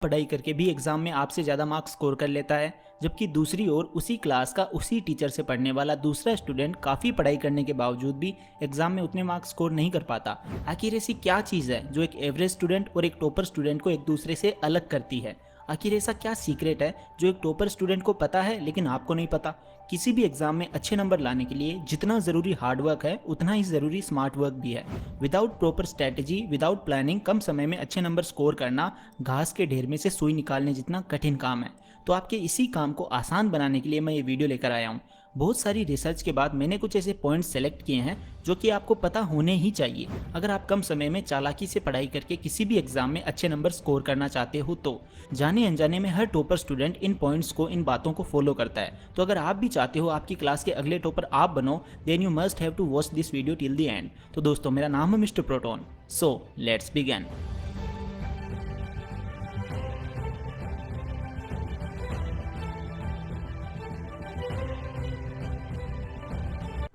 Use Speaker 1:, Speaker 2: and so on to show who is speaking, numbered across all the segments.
Speaker 1: पढ़ाई करके भी एग्जाम में आपसे ज़्यादा मार्क्स स्कोर कर लेता है, जबकि दूसरी ओर उसी क्लास का उसी टीचर से पढ़ने वाला दूसरा स्टूडेंट काफ़ी पढ़ाई करने के बावजूद भी एग्जाम में उतने मार्क्स स्कोर नहीं कर पाता। आखिर ऐसी क्या चीज़ है जो एक एवरेज स्टूडेंट और एक टॉपर स्टूडेंट को एक दूसरे से अलग करती है? आखिर ऐसा क्या सीक्रेट है जो एक टॉपर स्टूडेंट को पता है लेकिन आपको नहीं पता? किसी भी एग्जाम में अच्छे नंबर लाने के लिए जितना ज़रूरी हार्डवर्क है उतना ही ज़रूरी स्मार्ट वर्क भी है। Without proper strategy, without planning कम समय में अच्छे नंबर स्कोर करना घास के ढेर में से सुई निकालने जितना कठिन काम है। तो आपके इसी काम को आसान बनाने के लिए मैं ये वीडियो लेकर आया हूँ। बहुत सारी रिसर्च के बाद मैंने कुछ ऐसे पॉइंट्स सेलेक्ट किए हैं जो कि आपको पता होने ही चाहिए अगर आप कम समय में चालाकी से पढ़ाई करके किसी भी एग्जाम में अच्छे नंबर स्कोर करना चाहते हो। तो जाने अनजाने में हर टॉपर स्टूडेंट इन पॉइंट्स को, इन बातों को फॉलो करता है। तो अगर आप भी चाहते हो आपकी क्लास के अगले टॉपर आप बनो, then you must have to watch this video till the end. तो दोस्तों, मेरा नाम है mister Proton, so let's begin.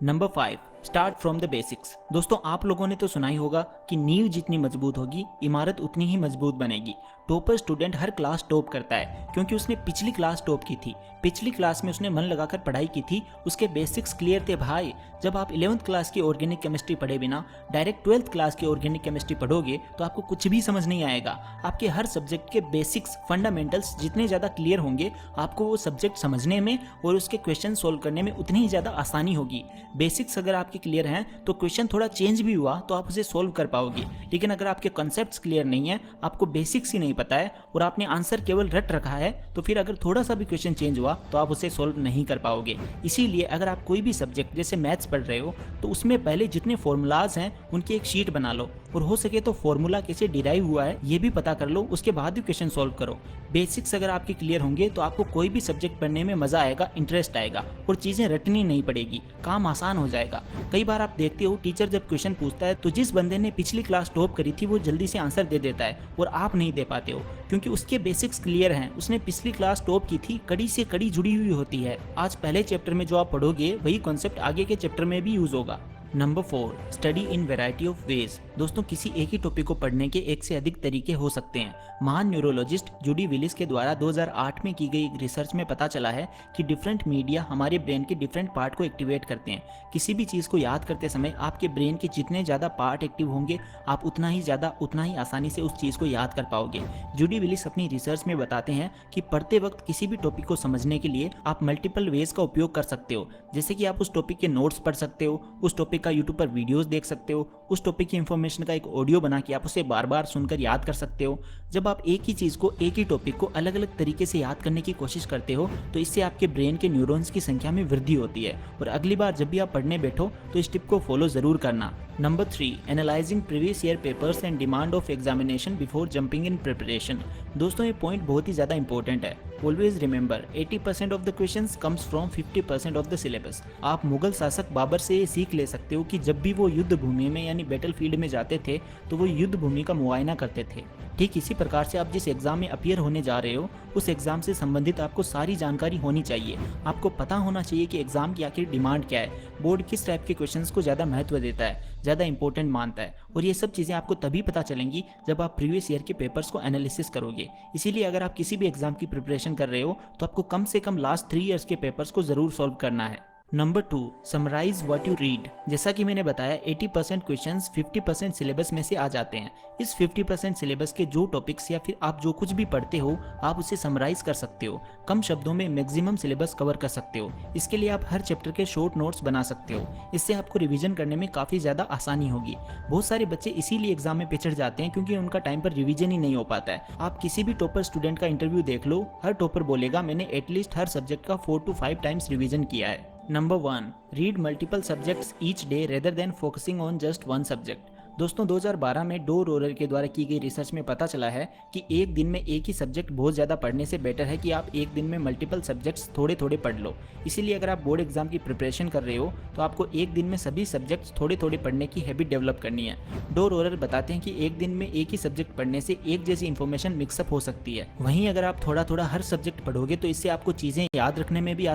Speaker 1: Number 5, start from the basics. दोस्तों, आप लोगों ने तो सुना ही होगा कि नींव जितनी मजबूत होगी इमारत उतनी ही मजबूत बनेगी। टॉपर स्टूडेंट हर क्लास टॉप करता है क्योंकि उसने पिछली क्लास टॉप की थी, पिछली क्लास में उसने मन लगाकर पढ़ाई की थी, उसके बेसिक्स क्लियर थे भाई। जब आप 11th क्लास की ऑर्गेनिक केमिस्ट्री पढ़े बिना डायरेक्ट 12th क्लास की ऑर्गेनिक केमिस्ट्री पढ़ोगे तो आपको कुछ भी समझ नहीं आएगा। आपके हर सब्जेक्ट के बेसिक्स, फंडामेंटल्स जितने ज़्यादा क्लियर होंगे, आपको वो सब्जेक्ट समझने में और उसके क्वेश्चन सोल्व करने में उतनी ही ज़्यादा आसानी होगी। बेसिक्स अगर आपके क्लियर हैं तो क्वेश्चन थोड़ा चेंज भी हुआ तो आप उसे सोल्व कर पाओगे, लेकिन अगर आपके कॉन्सेप्ट्स क्लियर नहीं है, आपको बेसिक्स ही नहीं पता है और आपने आंसर केवल रट रखा है, तो फिर अगर थोड़ा सा भी क्वेश्चन चेंज हुआ तो आप उसे सोल्व नहीं कर पाओगे। इसीलिए अगर आप कोई भी सब्जेक्ट जैसे मैथ्स पढ़ रहे हो तो उसमें पहले जितने फॉर्मूलाज हैं उनकी एक शीट बना लो और हो सके तो फॉर्मूला कैसे डिराइव हुआ है ये भी पता कर लो, उसके बाद भी क्वेश्चन सोल्व करो। बेसिक्स अगर आपके क्लियर होंगे तो आपको कोई भी सब्जेक्ट पढ़ने में मजा आएगा, इंटरेस्ट आएगा और चीजें रटनी नहीं पड़ेगी, काम आसान हो जाएगा। कई बार आप देखते हो टीचर जब क्वेश्चन पूछता है तो जिस बंदे ने पिछली क्लास टॉप करी थी वो जल्दी से आंसर दे देता है और आप नहीं दे पाते हो क्योंकि उसके बेसिक्स क्लियर हैं, उसने पिछली क्लास टॉप की थी, कड़ी से कड़ी जुड़ी हुई होती है। आज पहले चैप्टर में जो आप पढ़ोगे वही कॉन्सेप्ट आगे के चैप्टर में भी यूज होगा। Number 4, study in variety of ways. दोस्तों, किसी एक ही टॉपिक को पढ़ने के एक से अधिक तरीके हो सकते हैं। महान न्यूरोलॉजिस्ट जूडी विलिस के द्वारा 2008 में की गई एक रिसर्च में पता चला है कि डिफरेंट मीडिया हमारे ब्रेन के डिफरेंट पार्ट को एक्टिवेट करते हैं। किसी भी चीज़ को याद करते समय आपके ब्रेन के जितने ज़्यादा पार्ट एक्टिव होंगे, आप उतना ही आसानी से उस चीज़ को याद कर पाओगे। जूडी विलिस अपनी रिसर्च में बताते हैं कि पढ़ते वक्त किसी भी टॉपिक को समझने के लिए आप मल्टीपल वेज का उपयोग कर सकते हो, जैसे कि आप उस टॉपिक के नोट्स पढ़ सकते हो, उस टॉपिक का यूट्यूब पर वीडियोस देख सकते हो, उस टॉपिक की इंफॉर्मेशन का एक ऑडियो बना के आप उसे बार बार सुनकर याद कर सकते हो। जब आप एक ही चीज़ को, एक ही टॉपिक को अलग अलग तरीके से याद करने की कोशिश करते हो तो इससे आपके ब्रेन के न्यूरॉन्स की संख्या में वृद्धि होती है और अगली बार जब भी आप पढ़ने बैठो तो इस टिप को फॉलो जरूर करना। Number 3, analysing previous year papers and demand of examination before jumping in preparation. दोस्तों, ये पॉइंट बहुत ही ज़्यादा इंपॉर्टेंट है। Always remember 80% of the questions comes from 50% of the syllabus. आप मुगल शासक बाबर से ये सीख ले सकते हो कि जब भी वो युद्ध भूमि में यानी बैटल फील्ड में जाते थे तो वो युद्ध भूमि का मुआयना करते थे। ठीक इसी प्रकार से आप जिस एग्जाम में अपीयर होने जा रहे हो उस एग्जाम से संबंधित आपको सारी जानकारी होनी चाहिए। आपको पता होना चाहिए कि एग्जाम की आखिर डिमांड क्या है, बोर्ड किस टाइप के क्वेश्चंस को ज़्यादा महत्व देता है, ज़्यादा इंपॉर्टेंट मानता है, और ये सब चीज़ें आपको तभी पता चलेंगी जब आप प्रीवियस ईयर के पेपर्स को एनालिसिस करोगे। इसीलिए अगर आप किसी भी एग्जाम की प्रिपरेशन कर रहे हो तो आपको कम से कम लास्ट 3 ईयर्स के पेपर्स को ज़रूर सॉल्व करना है। Number 2, summarise what you read. जैसा कि मैंने बताया 80% क्वेश्चंस 50% सिलेबस में से आ जाते हैं। इस 50% सिलेबस के जो टॉपिक्स या फिर आप जो कुछ भी पढ़ते हो आप उसे समराइज कर सकते हो, कम शब्दों में मैक्सिमम सिलेबस कवर कर सकते हो। इसके लिए आप हर चैप्टर के शॉर्ट नोट्स बना सकते हो, इससे आपको रिवीजन करने में काफ़ी ज़्यादा आसानी होगी। बहुत सारे बच्चे इसीलिए एग्जाम में पिछड़ जाते हैं क्योंकि उनका टाइम पर रिवीजन ही नहीं हो पाता है। आप किसी भी टॉपर स्टूडेंट का इंटरव्यू देख लो, हर टॉपर बोलेगा मैंने एटलीस्ट हर सब्जेक्ट का 4 to 5 टाइम्स रिवीजन किया है। Number 1, read multiple subjects each day rather than focusing on just one subject. दोस्तों, 2012 में डो रोलर के द्वारा की गई रिसर्च में पता चला है कि एक दिन में एक ही सब्जेक्ट बहुत ज़्यादा पढ़ने से बेटर है कि आप एक दिन में मल्टीपल सब्जेक्ट्स थोड़े थोड़े पढ़ लो। इसीलिए अगर आप बोर्ड एग्जाम की प्रिपरेशन कर रहे हो तो आपको एक दिन में सभी सब्जेक्ट्स थोड़े थोड़े पढ़ने की हैबिट डेवलप करनी है। डो रोलर बताते हैं कि एक दिन में एक ही सब्जेक्ट पढ़ने से एक जैसी इन्फॉर्मेशन मिक्सअप हो सकती है। वहीं अगर आप थोड़ा थोड़ा हर सब्जेक्ट पढ़ोगे तो इससे आपको चीज़ें याद रखने में भी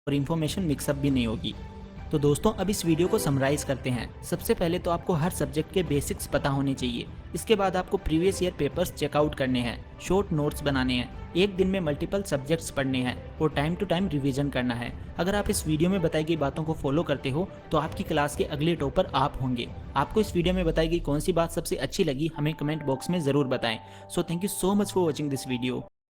Speaker 1: और इन्फॉर्मेशन मिक्सअप भी नहीं होगी। तो दोस्तों अब इस वीडियो को समराइज करते हैं। सबसे पहले तो आपको हर सब्जेक्ट के बेसिक्स पता होने चाहिए। इसके बाद आपको प्रीवियस ईयर पेपर्स चेकआउट करने हैं, शॉर्ट नोट्स बनाने हैं, एक दिन में मल्टीपल सब्जेक्ट्स पढ़ने हैं और टाइम टू टाइम रिवीजन करना है। अगर आप इस वीडियो में बताई गई बातों को फॉलो करते हो तो आपकी क्लास के अगले टॉपर आप होंगे। आपको इस वीडियो में बताई गई कौन सी बात सबसे अच्छी लगी हमें कमेंट बॉक्स में ज़रूर बताएं। So thank you so much for watching this video.